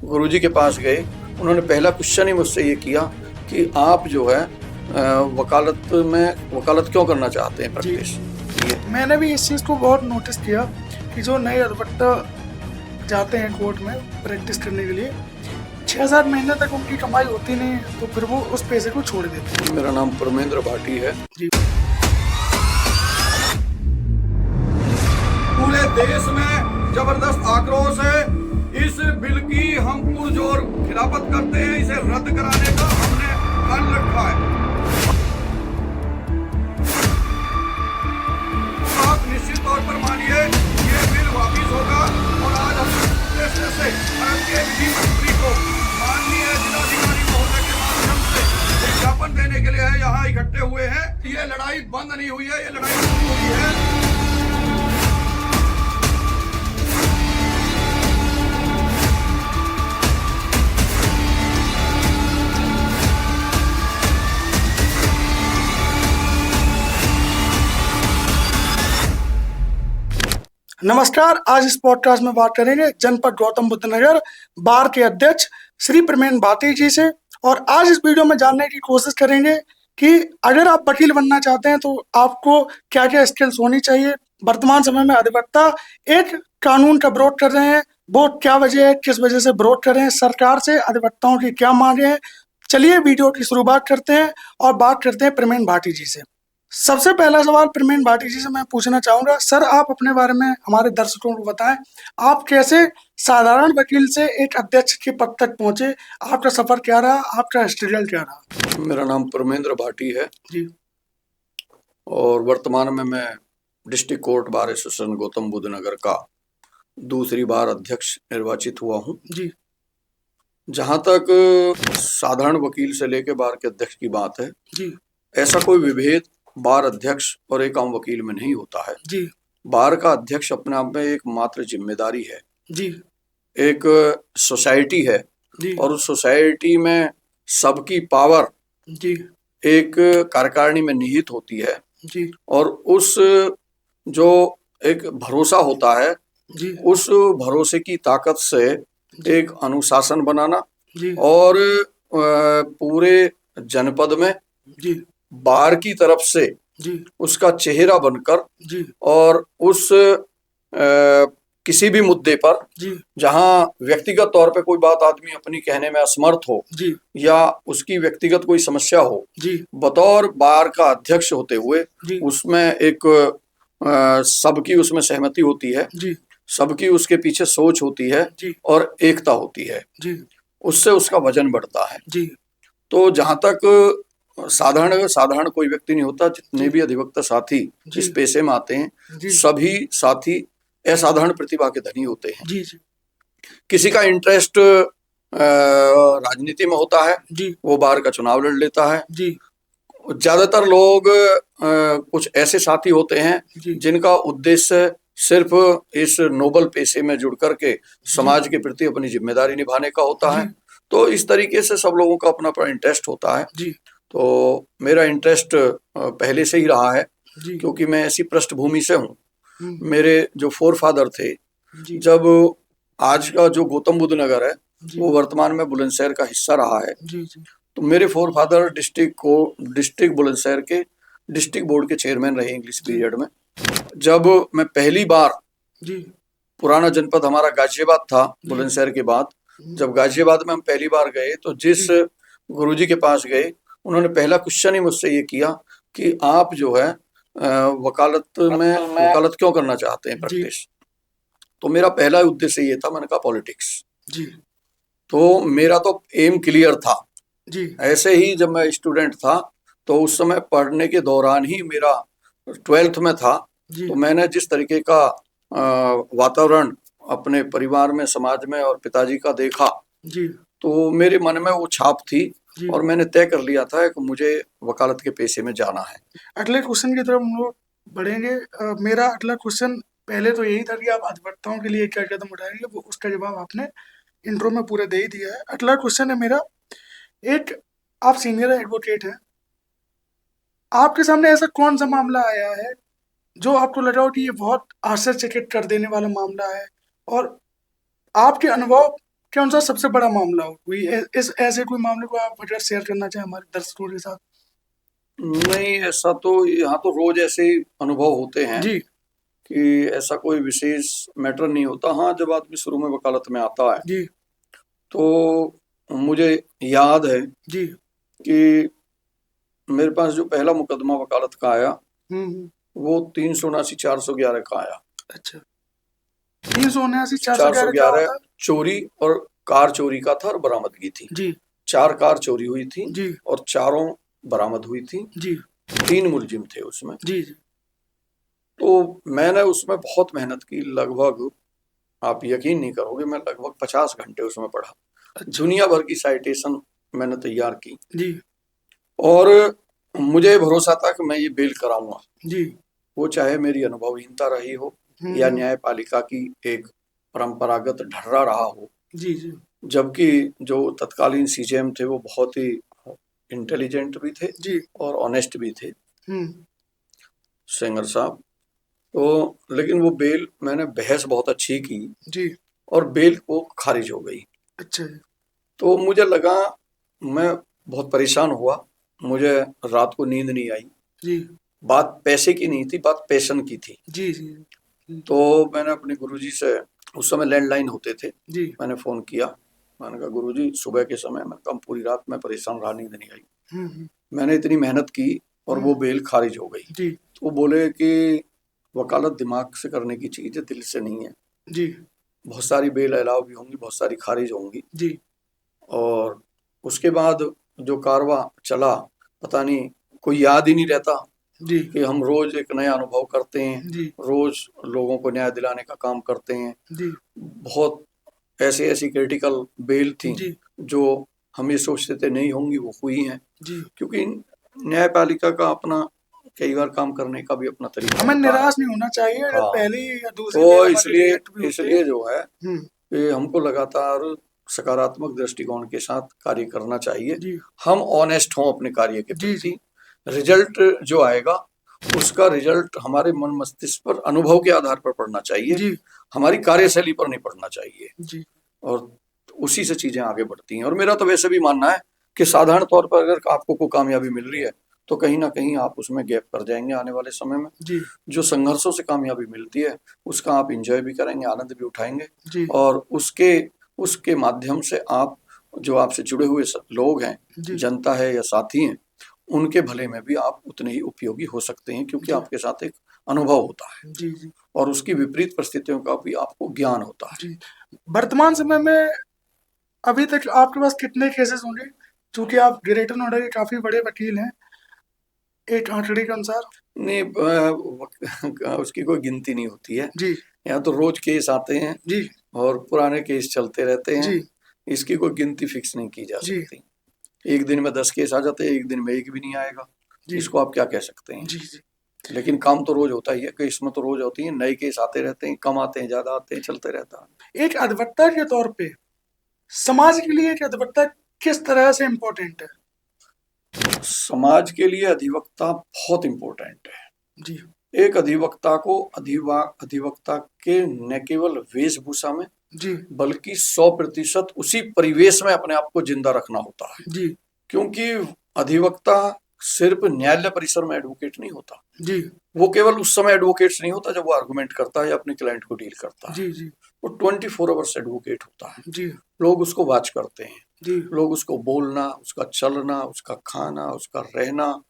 गुरुजी के पास गए, उन्होंने पहला क्वेश्चन ही मुझसे ये किया कि आप जो है वकालत क्यों करना चाहते हैं प्रैक्टिस। मैंने भी इस चीज़ को बहुत नोटिस किया कि जो नए अधिवक्ता जाते हैं कोर्ट में प्रैक्टिस करने के लिए 6-7 महीने तक उनकी कमाई होती नहीं है, तो फिर वो उस पैसे को छोड़ देते हैं। मेरा नाम परमेंद्र भाटी है जी। पूरे देश में जबरदस्त आक्रोश है। इस बिल की हम पुरजोर खिलाफत करते हैं। इसे रद्द कराने का हमने हल रखा है। आप निश्चित तौर पर मानिए ये बिल वापिस होगा और आज हम उद्देश्य से भारतीय विधि मंत्री को माननीय जिलाधिकारी महोदय के माध्यम से एक ज्ञापन देने के लिए यहाँ इकट्ठे हुए हैं। ये लड़ाई बंद नहीं हुई है, ये लड़ाई शुरू हुई है। नमस्कार, आज इस पॉडकास्ट में बात करेंगे जनपद गौतम बुद्ध नगर बार के अध्यक्ष श्री प्रमेंद्र भाटी जी से। और आज इस वीडियो में जानने की कोशिश करेंगे कि अगर आप वकील बनना चाहते हैं तो आपको क्या क्या स्किल्स होनी चाहिए। वर्तमान समय में अधिवक्ता एक कानून का विरोध कर रहे हैं, वो क्या वजह है, किस वजह से विरोध कर रहे हैं, सरकार से अधिवक्ताओं की क्या मांगे हैं। चलिए वीडियो की शुरुआत करते हैं और बात करते हैं प्रमेंद्र भाटी जी से। सबसे पहला सवाल प्रमेंद्र भाटी जी से मैं पूछना चाहूंगा, सर आप अपने बारे में हमारे दर्शकों को बताएं, आप कैसे साधारण वकील से एक अध्यक्ष के पद तक पहुंचे, आपका सफर क्या रहा, आपका स्ट्रगल क्या रहा। मेरा नाम परमेंद्र भाटी है जी। और वर्तमान में मैं district court bar association Gautam Buddh Nagar का दूसरी बार अध्यक्ष निर्वाचित हुआ हूँ। जी। जहाँ तक साधारण वकील से लेके बार के अध्यक्ष की बात है, जी। ऐसा कोई विभेद बार अध्यक्ष और एक आम वकील में नहीं होता है। जी। बार का अध्यक्ष अपने आप में एक मात्र जिम्मेदारी है। जी। एक सोसाइटी है जी। और उस सोसाइटी में सबकी पावर जी। एक कार्यकारिणी में निहित होती है। जी। और उस जो एक भरोसा होता है, जी। उस भरोसे की ताकत से एक अनुशासन बनाना जी। और पूरे जनपद में जी। बार की तरफ से जी। उसका चेहरा बनकर जी। और उस किसी भी मुद्दे पर जी। जहां व्यक्तिगत तौर पे कोई बात आदमी अपनी कहने में असमर्थ हो जी। या उसकी व्यक्तिगत कोई समस्या हो, जी। बतौर बार का अध्यक्ष होते हुए जी। उसमें एक सबकी उसमें सहमति होती है, जी। सबकी उसके पीछे सोच होती है जी। और एकता होती है। जी। उससे उसका वजन बढ़ता है। जी। तो जहां तक साधारण कोई व्यक्ति नहीं होता, जितने भी अधिवक्ता साथी इस पेशे में आते हैं सभी साथी असाधारण प्रतिभा के धनी होते हैं। जी। जी। किसी का इंटरेस्ट राजनीति में होता है, जी। वो बार का चुनाव लड़ लेता है। जी। ज्यादातर लोग कुछ ऐसे साथी होते हैं जिनका उद्देश्य सिर्फ इस नोबल पेशे में जुड़ करके समाज के प्रति अपनी जिम्मेदारी निभाने का होता है। तो इस तरीके से सब लोगों का अपना अपना इंटरेस्ट होता है। तो मेरा इंटरेस्ट पहले से ही रहा है, क्योंकि मैं ऐसी पृष्ठभूमि से हूँ। मेरे जो फोरफादर थे, जब आज का जो गौतम बुद्ध नगर है वो वर्तमान में बुलंदशहर का हिस्सा रहा है, तो मेरे फोरफादर डिस्ट्रिक्ट बुलंदशहर के डिस्ट्रिक्ट बोर्ड के चेयरमैन रहे इंग्लिश पीरियड में। जब मैं पहली बार, पुराना जनपद हमारा गाजियाबाद था बुलंदशहर के बाद, जब गाजियाबाद में हम पहली बार गए तो जिस गुरुजी के पास गए, उन्होंने पहला क्वेश्चन ही मुझसे ये किया कि आप जो है वकालत क्यों करना चाहते हैं प्रैक्टिस। तो मेरा पहला उद्देश्य ये था, मैंने कहा पॉलिटिक्स। तो मेरा तो एम क्लियर था। ऐसे ही जब मैं स्टूडेंट था तो उस समय पढ़ने के दौरान ही मेरा 12th में था, तो मैंने जिस तरीके का वातावरण अपने परिवार में, समाज में और पिताजी का देखा, तो मेरे मन में वो छाप थी और मैंने तय कर लिया था कि मुझे वकालत के पेशे में जाना है। अगले क्वेश्चन की तरफ हम लोग बढ़ेंगे। मेरा अगला क्वेश्चन पहले तो यही था कि आप अधिवक्ताओं के लिए क्या कदम उठाएंगे, वो उसका जवाब आपने इंट्रो में पूरा दे ही दिया है। अगला क्वेश्चन है मेरा, एक आप सीनियर एडवोकेट हैं, आपके सामने ऐसा कौन सा मामला आया है जो आपको लगा हो कि ये बहुत आश्चर्यचकित कर देने वाला मामला है, और आपके अनुभव कौन सा सबसे बड़ा मामला हो, कोई इस ऐसे कोई मामले को आप अगर शेयर करना चाहें हमारे दर्शकों के साथ? नहीं, ऐसा तो यहाँ तो रोज ऐसे ही अनुभव होते हैं जी कि ऐसा कोई विशेष मैटर नहीं होता। हाँ, जब आदमी शुरू में वकालत में आता है जी तो मुझे याद है जी। कि मेरे पास जो पहला मुकदमा वकालत का आया हम्म। वो 379/411 का आया। अच्छा, 379/411 क्या 411 होता है? चोरी और कार चोरी का था और बरामदगी थी। जी 4 कार चोरी हुई थी जी और चारों बरामद हुई थी। जी 3 मुलजिम थे उसमें। जी जी तो मैंने उसमें बहुत मेहनत की, लगभग आप यकीन नहीं करोगे, मैं लगभग 50 घंटे उसमें पढ़ा। अच्छा दुनिया भर की साइटेशन मैंने तैयार की जी और मुझे भरोसा था कि मैं ये बेल कराऊंगा, जी। वो चाहे मेरी अनुभवहीनता रही हो या न्यायपालिका की एक परंपरागत ढर्रा रहा हो। जी जी जबकि जो तत्कालीन सीजेएम थे वो बहुत ही इंटेलिजेंट भी थे जी। और ऑनेस्ट भी थे, हम्म। सेंगर साहब। तो लेकिन वो बेल, मैंने बहस बहुत अच्छी की जी। और बेल वो खारिज हो गई। अच्छा जी तो मुझे लगा, मैं बहुत परेशान हुआ, मुझे रात को नींद नहीं आई। जी बात पैसे की नहीं थी, बात पैशन की थी। जी जी जी तो मैंने अपने गुरुजी से, उस समय लैंडलाइन होते थे, जी। मैंने फोन किया। मैंने कहा गुरुजी सुबह के समय, मैं कम पूरी रात में परेशान रहा, नींद नहीं आई, मैंने इतनी मेहनत की और वो बेल खारिज हो गई। जी तो वो बोले कि वकालत दिमाग से करने की चीज है, दिल से नहीं है। जी बहुत सारी बेल अलाउ भी होंगी, बहुत सारी खारिज होंगी। जी और उसके बाद जो कारवा चला, पता नहीं, कोई याद ही नहीं रहता जी कि हम रोज एक नया अनुभव करते हैं, जी रोज लोगों को न्याय दिलाने का काम करते हैं। जी बहुत ऐसी ऐसी क्रिटिकल बेल थी जी जो हम ये सोचते थे नहीं होंगी, वो हुई हैं। जी। क्योंकि न्यायपालिका का अपना कई बार काम करने का भी अपना तरीका हमें होता है। निराश नहीं होना चाहिए अगर हाँ, पहली या दूसरी तो बेर हमारी इसलिए रिजेक्ट भी होते हैं। इसलिए जो है हम्म। कि हमको लगातार सकारात्मक दृष्टिकोण के साथ कार्य करना चाहिए। जी हम ऑनेस्ट हों अपने कार्य के जी जी प्रति। रिजल्ट जो आएगा उसका रिजल्ट हमारे मन मस्तिष्क पर अनुभव के आधार पर पड़ना चाहिए, जी हमारी कार्यशैली पर नहीं पड़ना चाहिए। जी और उसी से चीजें आगे बढ़ती हैं। और मेरा तो वैसे भी मानना है कि साधारण तौर पर अगर आपको कोई कामयाबी मिल रही है तो कहीं ना कहीं आप उसमें गैप कर जाएंगे आने वाले समय में। जी जो संघर्षों से कामयाबी मिलती है उसका आप इंजॉय भी करेंगे, आनंद भी उठाएंगे। जी और उसके उसके माध्यम से आप, जो आपसे जुड़े हुए लोग हैं, जी जनता है या साथी हैं, उनके भले में भी आप उतने ही उपयोगी हो सकते हैं, क्योंकि जी आपके साथ एक अनुभव होता है जी जी और उसकी विपरीत परिस्थितियों का भी आपको ज्ञान होता है। जी। वर्तमान समय में अभी तक आपके पास कितने केसेस होंगे, क्योंकि आप ग्रेटर नोएडा के काफी बड़े वकील हैं एक आंकड़े के अनुसार? नहीं, उसकी कोई गिनती नहीं होती है। जी यहाँ तो रोज केस आते हैं जी और पुराने केस चलते रहते हैं। जी इसकी कोई गिनती फिक्स नहीं की जा जी सकती। एक दिन में 10 केस आ जाते हैं, एक दिन में एक भी नहीं आएगा। जी इसको आप क्या कह सकते हैं? जी जी लेकिन काम तो रोज होता ही है, केस में तो रोज होती है, नए केस आते रहते हैं, कम आते हैं, ज्यादा आते हैं, चलते रहता है। एक अधिवक्ता के तौर पे समाज के लिए एक अधिवक्ता किस तरह से इम्पोर्टेंट है? समाज के लिए अधिवक्ता बहुत इंपॉर्टेंट है। जी एक अधिवक्ता को अधिवक्ता के न केवल वेशभूषा में जी बल्कि 100% उसी परिवेश में अपने आप को जिंदा रखना होता है। जी क्योंकि अधिवक्ता सिर्फ न्यायालय परिसर में एडवोकेट नहीं होता, जी वो केवल उस समय एडवोकेट नहीं होता जब वो आर्गुमेंट करता है या अपने क्लाइंट को डील करता है। जी जी वो 24 आवर्स एडवोकेट होता है। जी लोग उसको वॉच करते हैं, जी लोग उसको बोलना, उसका चलना, उसका खाना, उसका रहना,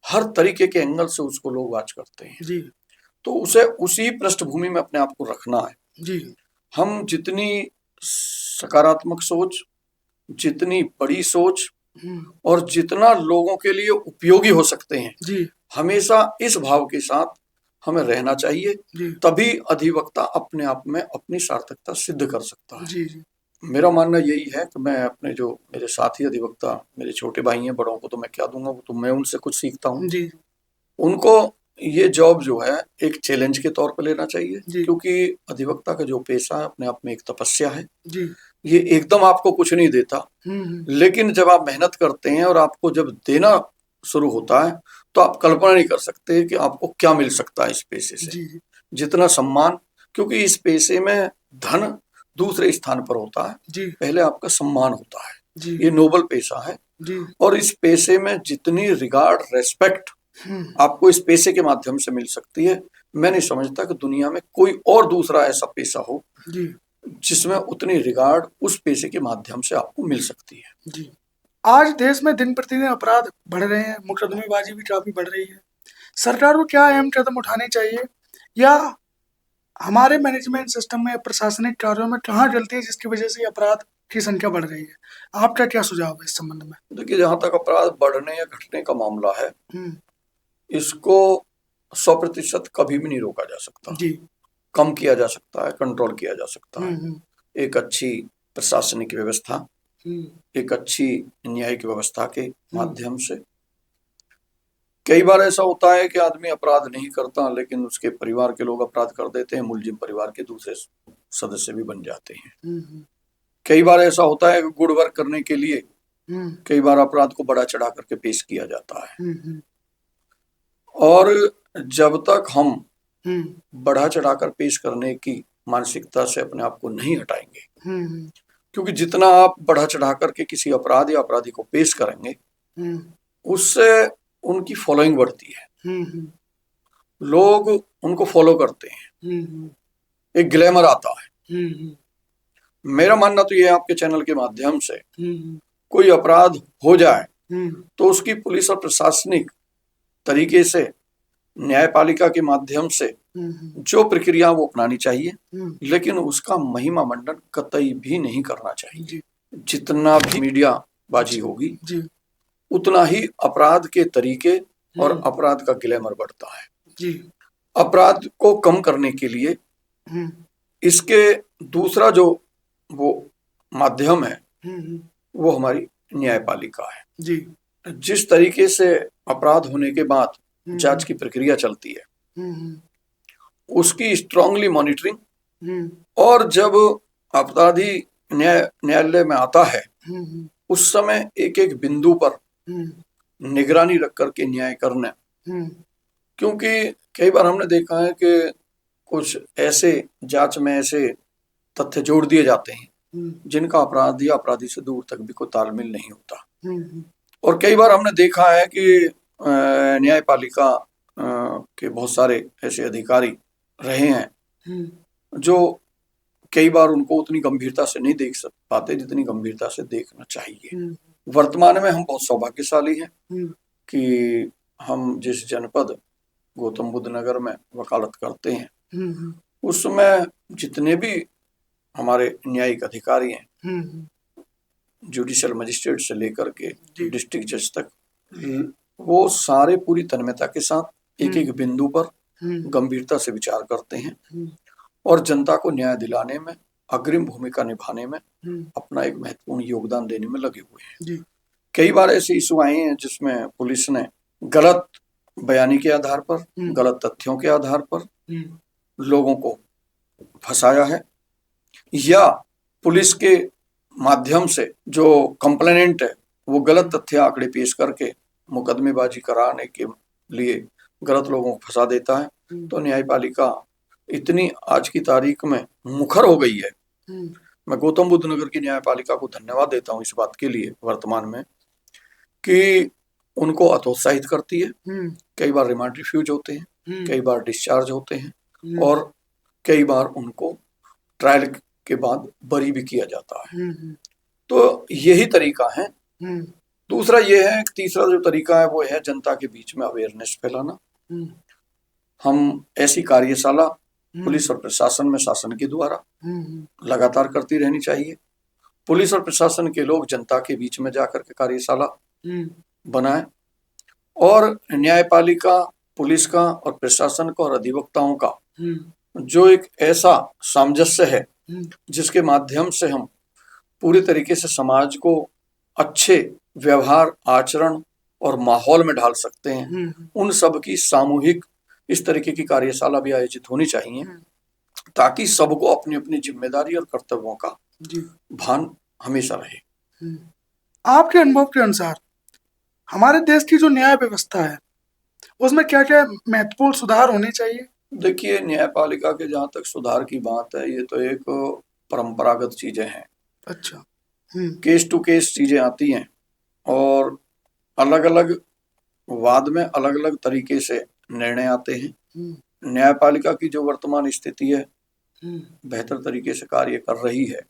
हर तरीके के एंगल से उसको लोग वॉच करते हैं। जी तो उसे उसी पृष्ठभूमि में अपने आप को रखना है। जी हम जितनी सकारात्मक सोच, जितनी बड़ी सोच और जितना लोगों के लिए उपयोगी हो सकते हैं, जी हमेशा इस भाव के साथ हमें रहना चाहिए। जी तभी अधिवक्ता अपने आप में अपनी सार्थकता सिद्ध कर सकता है। जी जी मेरा मानना यही है कि मैं अपने जो मेरे साथी अधिवक्ता, मेरे छोटे भाई हैं, बड़ों को तो मैं क्या दूंगा, वो तो मैं उनसे कुछ सीखता हूँ। जी उनको ये जॉब जो है एक चैलेंज के तौर पर लेना चाहिए, जी क्योंकि अधिवक्ता का जो पेशा है अपने आप में एक तपस्या है। जी ये एकदम आपको कुछ नहीं देता, लेकिन जब आप मेहनत करते हैं और आपको जब देना शुरू होता है तो आप कल्पना नहीं कर सकते कि आपको क्या मिल सकता है इस पेशे से। जी जितना सम्मान, क्योंकि इस पेशे में धन दूसरे स्थान पर होता है। जी पहले आपका सम्मान होता है। जी ये नोबल पेशा है जी। और इस पेशे में जितनी रिगार्ड, रेस्पेक्ट आपको इस पेशे के माध्यम से मिल सकती है, मैं नहीं समझता कि दुनिया में कोई और दूसरा ऐसा पेशा हो जी जिसमें उतनी रिगार्ड उस पेशे के माध्यम से आपको मिल सकती है। जी। आज देश में दिन प्रतिदिन अपराध बढ़ रहे हैं, मुकदमेबाजी भी काफी बढ़ रही है। सरकार को क्या अहम कदम उठाने चाहिए, या हमारे मैनेजमेंट सिस्टम में, प्रशासनिक कार्यों में कहाँ गलती है जिसकी वजह से ये अपराध की संख्या बढ़ रही है? आपका क्या सुझाव है इस संबंध में? देखिए, जहां तक अपराध बढ़ने या घटने का मामला है, हम्म, इसको 100% कभी भी नहीं रोका जा सकता। जी। कम किया जा सकता है, कंट्रोल किया जा सकता है। हम्म एक अच्छी प्रशासनिक व्यवस्था, हम्म एक अच्छी न्यायिक व्यवस्था के माध्यम से। कई बार ऐसा होता है कि आदमी अपराध नहीं करता, लेकिन उसके परिवार के लोग अपराध कर देते हैं, मुलजिम परिवार के दूसरे सदस्य भी बन जाते हैं। कई बार ऐसा होता है कि गुड वर्क करने के लिए कई बार अपराध को बड़ा चढ़ा करके पेश किया जाता है। और जब तक हम बढ़ा चढ़ाकर पेश करने की मानसिकता से अपने आप को नहीं हटाएंगे, क्योंकि जितना आप बढ़ा चढ़ा करके किसी अपराध या अपराधी को पेश करेंगे, उससे उनकी फॉलोइंग बढ़ती है, लोग उनको फॉलो करते हैं, एक ग्लैमर आता है। मेरा मानना तो ये है, आपके चैनल के माध्यम से कोई अपराध हो जाए तो उसकी पुलिस और प्रशासनिक तरीके से, न्यायपालिका के माध्यम से जो प्रक्रिया वो अपनानी चाहिए, लेकिन उसका महिमा मंडन कतई भी नहीं करना चाहिए। जितना भी मीडिया बाजी होगी, उतना ही अपराध के तरीके और अपराध का ग्लैमर बढ़ता है। अपराध को कम करने के लिए इसके दूसरा जो वो माध्यम है, वो हमारी न्यायपालिका है। जिस तरीके से अपराध होने के बाद जांच की प्रक्रिया चलती है, उसकी स्ट्रांगली मॉनिटरिंग, और जब अपराधी न्यायालय में आता है, उस समय एक एक बिंदु पर निगरानी रख करके न्याय करना। क्योंकि कई बार हमने देखा है कि कुछ ऐसे जांच में ऐसे तथ्य जोड़ दिए जाते हैं जिनका अपराधी या अपराधी से दूर तक भी कोई तालमेल नहीं होता। और कई बार हमने देखा है कि न्यायपालिका के बहुत सारे ऐसे अधिकारी रहे हैं जो कई बार उनको उतनी गंभीरता से नहीं देख पाते जितनी गंभीरता से देखना चाहिए। वर्तमान में हम बहुत सौभाग्यशाली हैं कि हम जिस जनपद गौतम बुद्ध नगर में वकालत करते हैं, उसमें जितने भी हमारे न्यायिक अधिकारी हैं, जुडिशियल मजिस्ट्रेट से लेकर के डिस्ट्रिक्ट जज तक, वो सारे पूरी तन्मयता के साथ एक एक बिंदु पर गंभीरता से विचार करते हैं और जनता को न्याय दिलाने में, अग्रिम भूमिका निभाने में अपना एक महत्वपूर्ण योगदान देने में लगे हुए हैं। कई बार ऐसे इशू आए हैं जिसमें पुलिस ने गलत बयानी के आधार पर, गलत तथ्यों के आधार पर लोगों को फंसाया है, या पुलिस के माध्यम से जो कंप्लेनेंट है वो गलत तथ्य आंकड़े पेश करके मुकदमेबाजी कराने के लिए गलत लोगों को फंसा देता है। तो न्यायपालिका इतनी आज की तारीख में मुखर हो गई है। मैं गौतम बुद्ध नगर की न्यायपालिका को धन्यवाद देता हूँ इस बात के लिए वर्तमान में कि उनको हतोत्साहित करती है। कई बार रिमांड रिफ्यूज होते हैं, कई बार डिस्चार्ज होते हैं, और कई बार उनको ट्रायल के बाद बरी भी किया जाता है। तो यही तरीका है। दूसरा ये है, तीसरा जो तरीका है वो है जनता के बीच में अवेयरनेस फैलाना। हम ऐसी कार्यशाला पुलिस और प्रशासन में शासन के द्वारा लगातार करती रहनी चाहिए। पुलिस और प्रशासन के लोग जनता के बीच में जाकर के कार्यशाला बनाएं, और न्यायपालिका, पुलिस का और प्रशासन का और अधिवक्ताओं का जो एक ऐसा सामंजस्य है जिसके माध्यम से हम पूरी तरीके से समाज को अच्छे व्यवहार, आचरण और माहौल में ढाल सकते हैं, उन सब की सामूहिक इस तरीके की कार्यशाला भी आयोजित होनी चाहिए, ताकि सबको अपनी अपनी जिम्मेदारी और कर्तव्यों का भान हमेशा रहे। आपके अनुभव के अनुसार हमारे देश की जो न्याय व्यवस्था है उसमें क्या क्या महत्वपूर्ण सुधार होने चाहिए? देखिए, न्यायपालिका के जहाँ तक सुधार की बात है, ये तो एक परंपरागत चीजें हैं। अच्छा। केस टू केस चीजें आती हैं और अलग अलग वाद में अलग अलग तरीके से निर्णय आते हैं। न्यायपालिका की जो वर्तमान स्थिति है बेहतर तरीके से कार्य कर रही है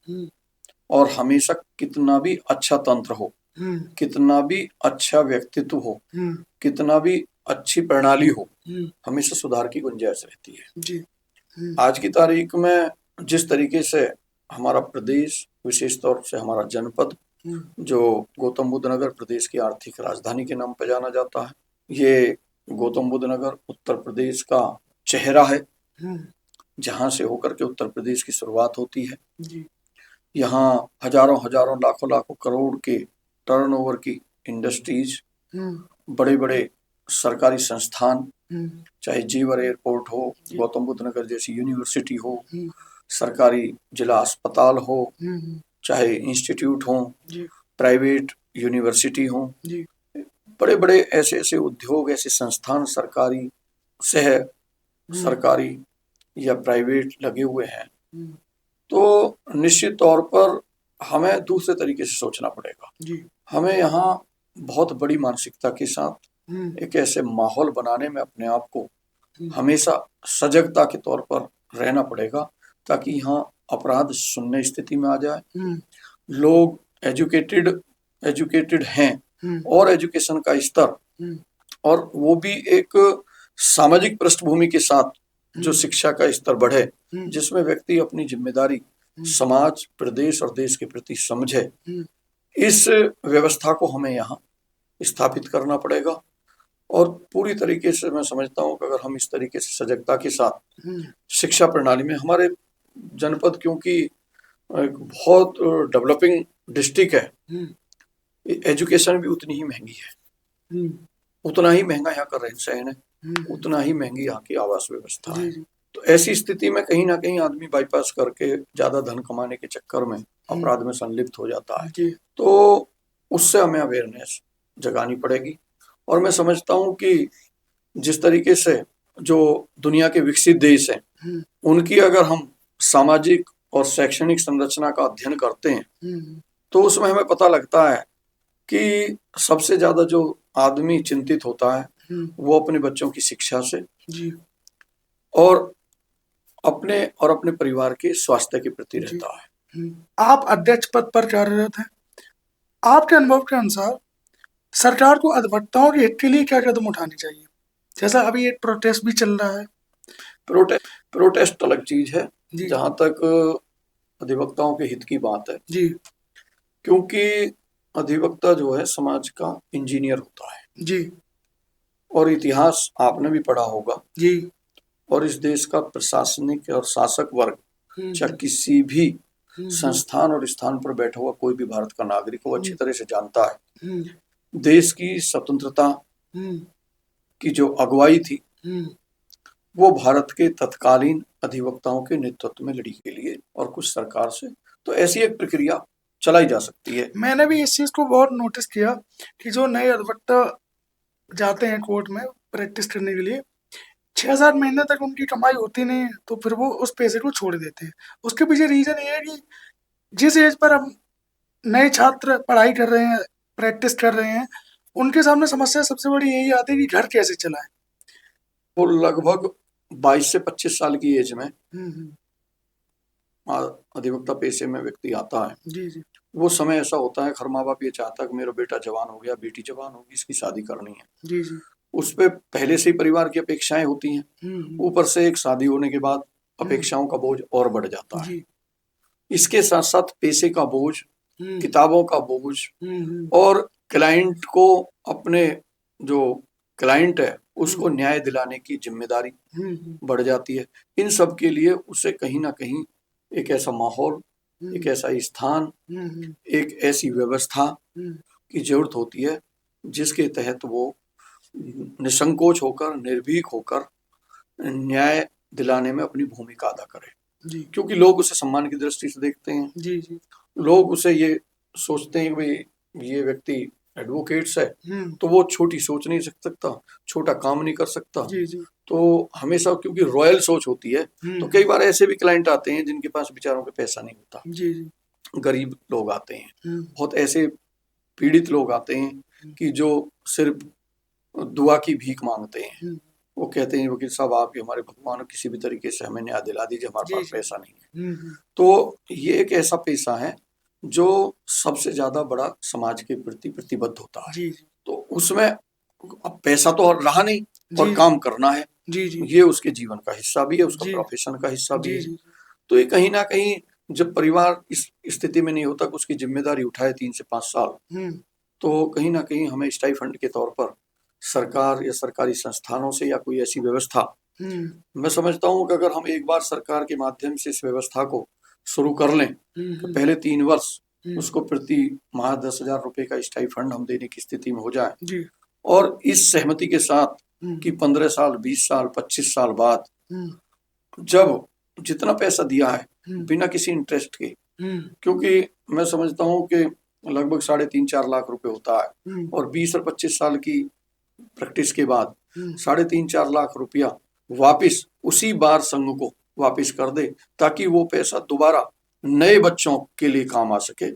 और हमेशा कितना भी अच्छा तंत्र हो, कितना भी अच्छा व्यक्तित्व हो, कितना भी अच्छी प्रणाली हो, हमेशा सुधार की गुंजाइश रहती है जी। आज की तारीख में जिस तरीके से हमारा प्रदेश, विशेष तौर से हमारा जनपद जो गौतम बुद्ध नगर प्रदेश की आर्थिक राजधानी के नाम पर जाना जाता है, ये गौतम बुद्ध नगर उत्तर प्रदेश का चेहरा है, जहां से होकर के उत्तर प्रदेश की शुरुआत होती है। यहाँ हजारों हजारों लाखों लाखों करोड़ के टर्नओवर की इंडस्ट्रीज, बड़े बड़े सरकारी संस्थान, चाहे जीवर एयरपोर्ट हो, गौतम बुद्ध नगर जैसी यूनिवर्सिटी हो, सरकारी जिला अस्पताल हो, चाहे इंस्टीट्यूट हो, प्राइवेट यूनिवर्सिटी हो, बड़े बड़े ऐसे ऐसे उद्योग, ऐसे संस्थान सरकारी, सह सरकारी या प्राइवेट लगे हुए हैं। तो निश्चित तौर पर हमें दूसरे तरीके से सोचना पड़ेगा। हमें यहाँ बहुत बड़ी मानसिकता के साथ एक ऐसे माहौल बनाने में अपने आप को हमेशा सजगता के तौर पर रहना पड़ेगा, ताकि यहाँ अपराध शून्य स्थिति में आ जाए। लोग एजुकेटेड हैं और एजुकेशन का स्तर, और वो भी एक सामाजिक पृष्ठभूमि के साथ जो शिक्षा का स्तर बढ़े, जिसमें व्यक्ति अपनी जिम्मेदारी समाज, प्रदेश और देश के प्रति समझे, इस व्यवस्था को हमें यहाँ स्थापित करना पड़ेगा। और पूरी तरीके से मैं समझता हूँ कि अगर हम इस तरीके से सजगता के साथ शिक्षा प्रणाली में, हमारे जनपद क्योंकि एक बहुत डेवलपिंग डिस्ट्रिक्ट है, एजुकेशन भी उतनी ही महंगी है, उतना ही महंगा यहाँ का रहन सहन है, उतना ही महंगी यहाँ की आवास व्यवस्था है। तो ऐसी स्थिति में कहीं ना कहीं आदमी बाईपास करके ज्यादा धन कमाने के चक्कर में अपराध में संलिप्त हो जाता है। तो उससे हमें अवेयरनेस जगानी पड़ेगी। और मैं समझता हूँ कि जिस तरीके से जो दुनिया के विकसित देश हैं, उनकी अगर हम सामाजिक और शैक्षणिक संरचना का अध्ययन करते हैं, तो उसमें हमें पता लगता है कि सबसे ज्यादा जो आदमी चिंतित होता है वो अपने बच्चों की शिक्षा से और अपने परिवार के स्वास्थ्य के प्रति रहता है। आप अध्यक्ष पद पर कार्यरत हैं, आपके अनुभव के अनुसार सरकार को अधिवक्ताओं के हित के लिए क्या कदम उठाने चाहिए? जैसा अभी एक प्रोटेस्ट भी चल रहा है। प्रोटेस्ट अलग चीज है जहां तक अधिवक्ताओं के हित की बात है जी, क्योंकि अधिवक्ता जो है समाज का इंजीनियर होता है जी, और इतिहास आपने भी पढ़ा होगा जी, और इस देश का प्रशासनिक और शासक वर्ग चाहे किसी भी संस्थान और स्थान पर बैठा हुआ कोई भी भारत का नागरिक वो अच्छी तरह से जानता है देश की स्वतंत्रता की जो अगुवाई थी वो भारत के तत्कालीन अधिवक्ताओं के नेतृत्व में लड़ी के लिए और कुछ सरकार से। तो ऐसी एक प्रक्रिया चलाई जा सकती है। मैंने भी इस चीज को बहुत नोटिस किया कि जो नए अधिवक्ता जाते हैं कोर्ट में प्रैक्टिस करने के लिए, 6-7 महीने तक उनकी कमाई होती नहीं है, तो फिर वो उस पैसे को छोड़ देते हैं। उसके पीछे रीजन ये है कि जिस एज पर हम नए छात्र पढ़ाई कर रहे हैं, प्रैक्टिस कर रहे हैं, उनके सामने समस्या सबसे बड़ी यही आती है कि घर कैसे चलाएं। वो लगभग 22 से 25 साल की एज में अधिवक्ता पेशे में व्यक्ति आता है। जी जी, वो समय ऐसा होता है, हर माँ बाप ये चाहता है कि मेरा बेटा जवान हो गया, बेटी जवान होगी, इसकी शादी करनी है। जी जी, उस पे पहले से ही परिवार की अपेक्षाएं होती हैं, ऊपर से एक शादी होने के बाद अपेक्षाओं का बोझ और बढ़ जाता है। इसके साथ साथ पैसे का बोझ, किताबों का बोझ और क्लाइंट को, अपने जो क्लाइंट है उसको न्याय दिलाने की जिम्मेदारी बढ़ जाती है। इन सब के लिए उसे कहीं ना कहीं एक ऐसा माहौल, एक ऐसा स्थान, एक ऐसी व्यवस्था की जरूरत होती है जिसके तहत वो निसंकोच होकर, निर्भीक होकर न्याय दिलाने में अपनी भूमिका अदा करे। क्योंकि लोग उसे सम्मान की दृष्टि से देखते हैं। लोग उसे ये सोचते हैं कि भाई ये व्यक्ति एडवोकेट्स है, तो वो छोटी सोच नहीं सकता, छोटा काम नहीं कर सकता। जी जी। तो हमेशा क्योंकि रॉयल सोच होती है, तो कई बार ऐसे भी क्लाइंट आते हैं जिनके पास बेचारों के पैसा नहीं होता, जी जी। गरीब लोग आते हैं, बहुत ऐसे पीड़ित लोग आते हैं कि जो सिर्फ दुआ की भीख मांगते हैं। वो कहते हैं वकील साहब आप ही हमारे भगवान, किसी भी तरीके से हमें न्याय दिला दीजिए, हमारे पास पैसा नहीं है। तो ये एक ऐसा पेशा है जो सबसे ज्यादा बड़ा समाज के प्रति प्रतिबद्ध होता है। जी। तो उसमें अब पैसा तो और रहा नहीं और काम करना है, जी जी। ये उसके जीवन का हिस्सा भी है, उसका प्रोफेशन का हिस्सा भी है। तो ये कहीं ना कहीं जब परिवार इस स्थिति में नहीं होता कि उसकी जिम्मेदारी उठाए 3 से 5 साल, तो कहीं ना कहीं हमें स्टाइफंड के तौर पर सरकार या सरकारी संस्थानों से या कोई ऐसी व्यवस्था, मैं समझता हूँ कि अगर हम एक बार सरकार के माध्यम से इस व्यवस्था को शुरू कर लें कि पहले 3 वर्ष उसको प्रति माह 10,000 रुपए का स्टाइफंड हम देने की स्थिति में हो जाए, और इस सहमति के साथ कि 15 साल 20 साल 25 साल बाद जब जितना पैसा दिया है बिना किसी इंटरेस्ट के, क्योंकि मैं समझता हूँ कि लगभग 3.5-4 लाख रुपए होता है, और 20 और 25 साल की प्रैक्टिस के बाद 3.5-4 लाख रुपया वापिस उसी बार संघ को वापिस कर दे, ताकि वो पैसा दोबारा नए बच्चों के लिए काम आ सके।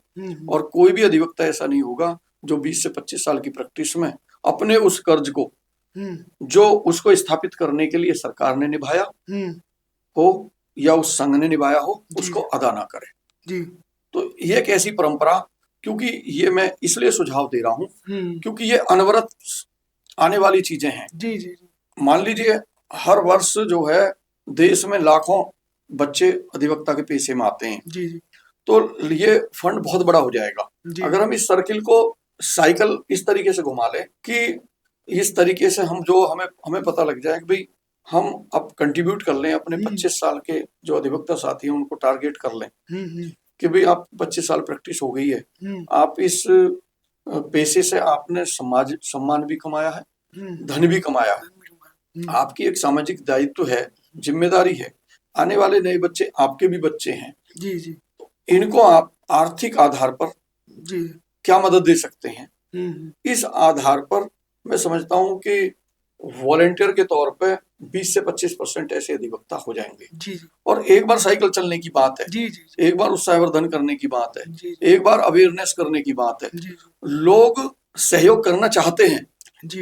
और कोई भी अधिवक्ता ऐसा नहीं होगा जो 20 से 25 साल की प्रैक्टिस में अपने उस कर्ज को जो उसको स्थापित करने के लिए सरकार ने निभाया हो या उस संघ ने निभाया हो उसको अदा ना करे। तो ये एक ऐसी परंपरा, क्योंकि ये मैं इसलिए सुझाव दे रहा हूँ क्योंकि ये अनवरत आने वाली चीजें हैं। मान लीजिए हर वर्ष जो है देश में लाखों बच्चे अधिवक्ता के पेशे में आते हैं, तो ये फंड बहुत बड़ा हो जाएगा अगर हम इस सर्किल को साइकिल इस तरीके से घुमा लें कि इस तरीके से हम जो हमें पता लग जाए कि भाई हम अब कंट्रीब्यूट कर लें, अपने 25 साल के जो अधिवक्ता साथी हैं उनको टारगेट कर लें कि भाई आप 25 साल प्रैक्टिस हो गई है, आप इस पेशे से आपने सम्मान भी कमाया है, धन भी कमाया है, आपकी एक सामाजिक दायित्व है, जिम्मेदारी है, आने वाले नए बच्चे आपके भी बच्चे हैं। तो इनको आप आर्थिक आधार पर क्या मदद दे सकते हैं, इस आधार पर मैं समझता हूं कि वॉलेंटियर के तौर पे 20 से 25% ऐसे अधिवक्ता हो जाएंगे। और एक बार साइकिल चलने की बात है, एक बार उत्साहवर्धन करने की बात है, एक बार अवेयरनेस करने की बात है। लोग सहयोग करना चाहते हैं,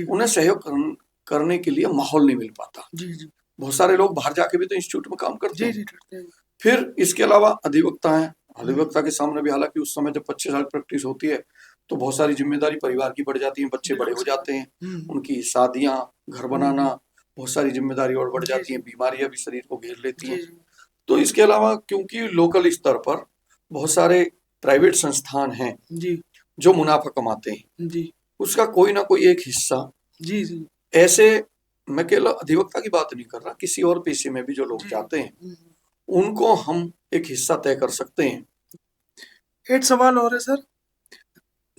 उन्हें सहयोग करने के लिए माहौल नहीं मिल पाता। बहुत सारे लोग बाहर जाके भी तो इंस्टीट्यूट में काम करते हैं। फिर इसके अलावा अधिवक्ता है, अधिवक्ता के सामने भी हालांकि उस समय जब 25 साल प्रैक्टिस होती है तो बहुत सारी जिम्मेदारी परिवार की बढ़ जाती है, बच्चे बड़े हो जाते हैं, उनकी शादियां, घर बनाना, बहुत सारी जिम्मेदारी और बढ़ जाती हैं, बीमारियां भी शरीर को घेर लेती हैं। तो इसके अलावा क्योंकि लोकल स्तर पर बहुत सारे प्राइवेट संस्थान हैं जो मुनाफा कमाते हैं, उसका कोई ना कोई एक हिस्सा ऐसे, मैं केवल अधिवक्ता की बात नहीं कर रहा, किसी और पेशे में भी जो लोग जाते हैं उनको हम एक हिस्सा तय कर सकते हैं। एक सवाल और है सर,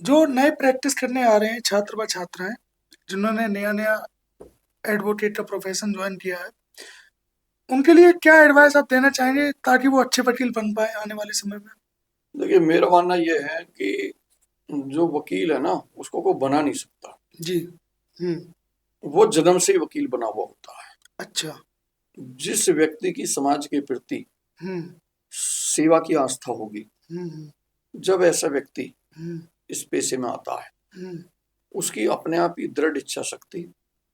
जो नए प्रैक्टिस करने आ रहे हैं छात्र व छात्राएं जिन्होंने नया एडवोकेट का प्रोफेशन ज्वाइन किया है, उनके लिए क्या एडवाइस आप देना चाहेंगे ताकि वो अच्छे वकील बन पाए आने वाले समय में? देखिए मेरा मानना यह है कि जो वकील है ना उसको कोई बना नहीं सकता वो जन्म से ही वकील बना हुआ होता है। अच्छा। जिस व्यक्ति की समाज के प्रति सेवा की आस्था होगी, जब ऐसा व्यक्ति इस पेशे में आता है, उसकी अपने आप ही दृढ़ इच्छा शक्ति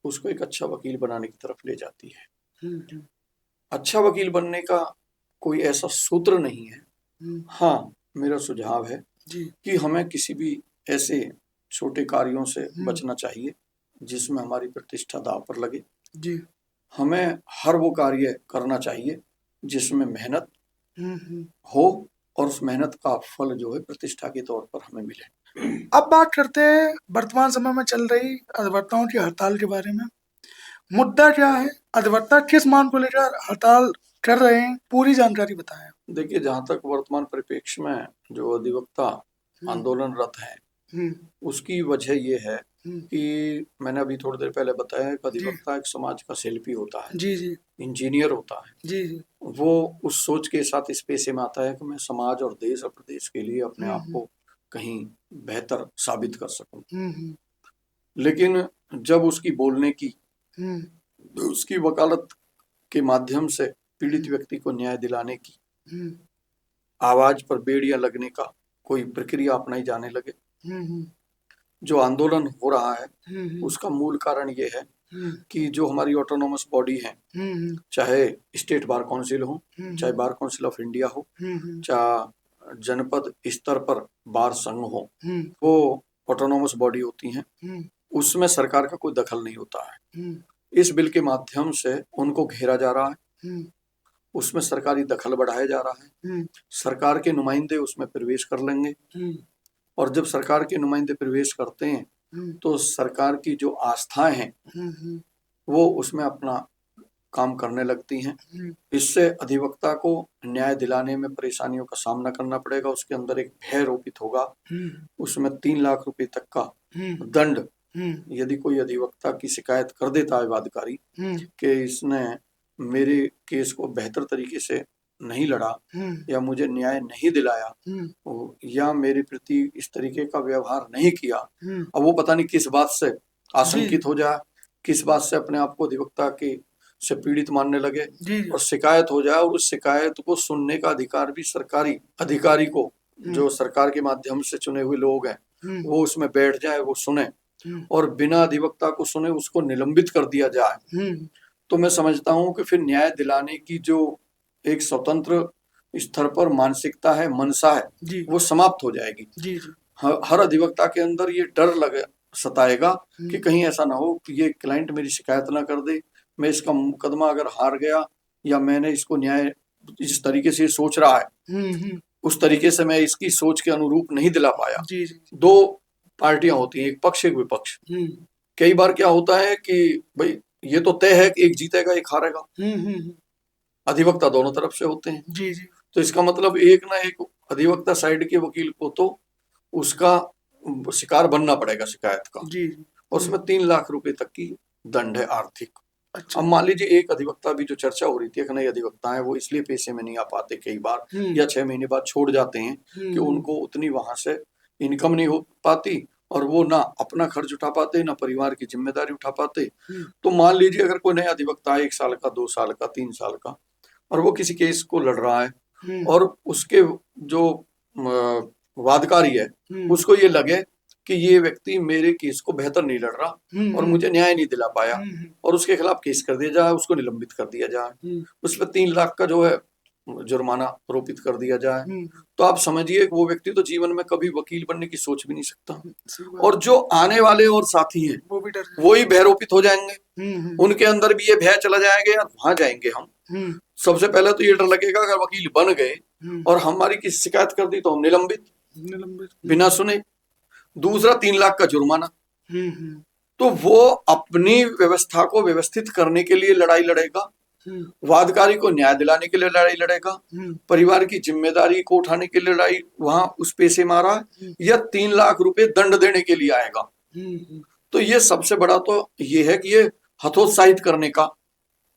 उसको एक अच्छा वकील बनाने की तरफ ले जाती है। अच्छा वकील बनने का कोई ऐसा सूत्र नहीं है। हाँ, मेरा सुझाव है कि हमें किसी भी ऐसे छोटे कार्यों से बचना चाहिए जिसमें हमारी प्रतिष्ठा दांव पर लगे। हमें हर वो कार्य करना चाहिए जिसमें मेहनत हो और उस मेहनत का फल जो है प्रतिष्ठा के तौर पर हमें मिले। अब बात करते हैं वर्तमान समय में चल रही अधिवक्ताओं की हड़ताल के बारे में। मुद्दा क्या है, अधिवक्ता किस मांग को लेकर हड़ताल कर रहे हैं, पूरी जानकारी बताएं। देखिए, जहां तक वर्तमान परिप्रेक्ष्य में जो अधिवक्ता आंदोलनरत है उसकी वजह ये है कि मैंने अभी थोड़ी देर पहले बताया कि अधिवक्ता एक समाज का शिल्पी होता है, इंजीनियर होता है। वो उस सोच के साथ इस पेशे में आता है कि मैं समाज और देश और प्रदेश के लिए अपने आप को कहीं बेहतर साबित कर सकूं। हम्म, लेकिन जब उसकी बोलने की, हम्म, उसकी वकालत के माध्यम से पीड़ित व्यक्ति को न्याय दिलाने की, हम्म, आवाज पर बेड़ियां लगने का कोई प्रक्रिया अपनाई जाने लगे, हम्म, जो आंदोलन हो रहा है हम्म, उसका मूल कारण ये है हम्म, कि जो हमारी ऑटोनोमस बॉडी है, हम्म, चाहे स्टेट बार काउंसिल हो, हम्म, चाहे बार काउंसिल ऑफ इंडिया हो, हम्म, चाहे जनपद स्तर पर बार संघ हो, हम्म, वो ऑटोनोमस बॉडी होती हैं, हम्म, उसमें सरकार का कोई दखल नहीं होता है। हम्म, इस बिल के माध्यम से उनको घेरा जा रहा है, हम्म, उसमें सरकारी दखल बढ़ाया जा रहा है, हम्म, सरकार के नुमाइंदे उसमें प्रवेश कर लेंगे, हम्म, और जब सरकार के नुमाइंदे प्रवेश करते हैं हम्म, तो सरकार की जो आस्थाएं हैं हम्म, वो उसमें अपना काम करने लगती हैं। हम्म, इससे अधिवक्ता को न्याय दिलाने में परेशानियों का सामना करना पड़ेगा, उसके अंदर एक भय रोपित होगा, हम्म, उसमें 3 लाख रुपए तक का हम्म, दंड हम्म, यदि कोई अधिवक्ता की शिकायत कर देता है वादकारी हम्म, कि इसने मेरे केस को बेहतर तरीके से नहीं लड़ा हम्म, या मुझे न्याय नहीं दिलाया या मेरे प्रति इस तरीके का व्यवहार नहीं किया, हम्म, अब वो पता नहीं किस बात से जी, आशंकित हो जाए, किस बात से अपने आप को अधिवक्ता के से पीड़ित मानने लगे जी, जी, और शिकायत हो जाए, और उस शिकायत को सुनने का अधिकार भी सरकारी अधिकारी को, जो सरकार के माध्यम से चुने हुए लोग हैं, वो उसमें बैठ जाए, वो सुने और बिना अधिवक्ता को सुने उसको निलंबित कर दिया जाए, तो मैं समझता हूं कि फिर न्याय दिलाने की जो एक स्वतंत्र स्तर पर मानसिकता है, मनसा है, जी, वो समाप्त हो जाएगी। जी, जी, हर अधिवक्ता के अंदर ये डर लगे सताएगा कि कहीं ऐसा ना हो कि ये क्लाइंट मेरी शिकायत ना कर दे, मैं इसका मुकदमा अगर हार गया या मैंने इसको न्याय जिस तरीके से सोच रहा है उस तरीके से मैं इसकी सोच के अनुरूप नहीं दिला पाया। जी, जी, दो पार्टियां होती हैं, एक पक्ष एक विपक्ष। कई बार क्या होता है कि भाई ये तो तय है कि एक जीतेगा एक हारेगा, अधिवक्ता दोनों तरफ से होते हैं, जी, जी, तो इसका मतलब एक ना एक अधिवक्ता साइड के वकील को तो उसका शिकार बनना पड़ेगा शिकायत का, जी, और उसमें 3 लाख रुपए तक की दंड है आर्थिक। अच्छा, अब मान लीजिए एक अधिवक्ता भी जो चर्चा हो रही थी, एक नए अधिवक्ता है, वो इसलिए पेशे में नहीं आ पाते कई बार या 6 महीने बाद छोड़ जाते हैं कि उनको उतनी वहां से इनकम नहीं हो पाती और वो ना अपना खर्च उठा पाते ना परिवार की जिम्मेदारी उठा पाते। तो मान लीजिए अगर कोई नया अधिवक्ता है 1 साल का, 2 साल का, 3 साल का, और वो किसी केस को लड़ रहा है और उसके जो वादकारी है उसको ये लगे कि ये व्यक्ति मेरे केस को बेहतर नहीं लड़ रहा और मुझे न्याय नहीं दिला पाया और उसके खिलाफ केस कर दिया जाए, उसको निलंबित कर दिया जाए, उस पर 3 लाख का जो है जुर्माना आरोपित कर दिया जाए, तो आप समझिए कि वो व्यक्ति तो जीवन में कभी वकील बनने की सोच भी नहीं सकता। और जो आने वाले और साथी हैं वो भी डर वो ही भयरोपित हो जाएंगे, उनके अंदर भी ये भय चला जाएगा यार वहां जाएंगे हम, सबसे पहले तो ये डर लगेगा अगर वकील बन गए और हमारी किसी शिकायत कर दी तो हम निलंबित बिना सुने, दूसरा 3 लाख का जुर्माना। तो वो अपनी व्यवस्था को व्यवस्थित करने के लिए लड़ाई लड़ेगा, वादकारी को न्याय दिलाने के लिए लड़ाई लड़ेगा, परिवार की जिम्मेदारी को उठाने के लिए लड़ाई वहां उस पैसे मारा या 3 लाख रुपए दंड देने के लिए आएगा। तो ये सबसे बड़ा तो ये है कि ये हतोत्साहित करने का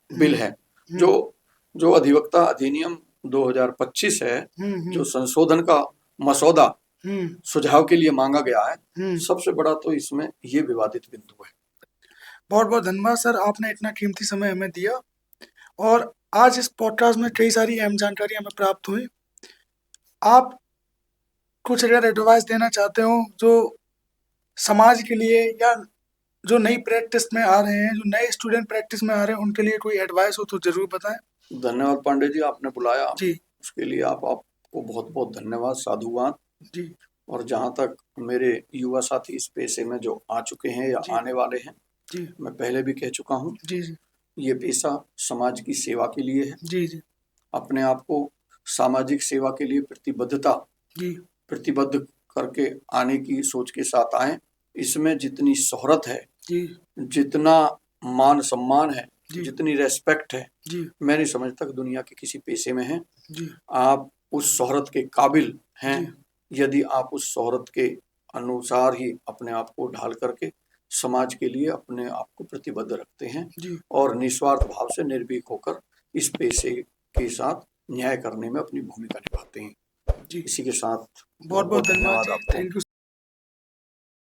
बिल है। जो अधिवक्ता अधिनियम 2025 है, जो संशोधन का मसौदा सुझाव के लिए मांगा गया है, सबसे बड़ा तो इसमें ये विवादित बिंदु है। बहुत बहुत धन्यवाद सर, आपने इतना कीमती समय हमें दिया और आज इस पॉडकास्ट में कई सारी अहम जानकारी हमें प्राप्त हुई। आप कुछ अगर एडवाइस देना चाहते हो जो समाज के लिए या जो नई प्रैक्टिस में आ रहे हैं, जो नए स्टूडेंट प्रैक्टिस में आ रहे हैं, उनके लिए कोई एडवाइस हो तो जरूर बताएं। धन्यवाद पांडे जी, आपने बुलाया जी, उसके लिए आपको बहुत बहुत धन्यवाद, साधुवाद। जी, और जहाँ तक मेरे युवा साथी इस पेशे में जो आ चुके हैं या आने वाले हैं, जी, मैं पहले भी कह चुका हूँ, जी, जी, ये पेशा समाज की सेवा के लिए है। जी, जी, अपने आप को सामाजिक सेवा के लिए प्रतिबद्ध करके आने की सोच के साथ आए। इसमें जितनी शोहरत है, जी, जितना मान सम्मान है, जी, जितनी रेस्पेक्ट है, जी, मैं नहीं समझता कि दुनिया के किसी पेशे में है। जी, आप उस शोहरत के काबिल हैं जी, यदि आप उस शोहरत के अनुसार ही अपने आप को ढाल करके समाज के लिए अपने आप को प्रतिबद्ध रखते हैं जी, और निस्वार्थ भाव से निर्भीक होकर इस पेशे के साथ न्याय करने में अपनी भूमिका निभाते हैं। जी। इसी के साथ बहुत बहुत धन्यवाद जी, आपको। Thank you.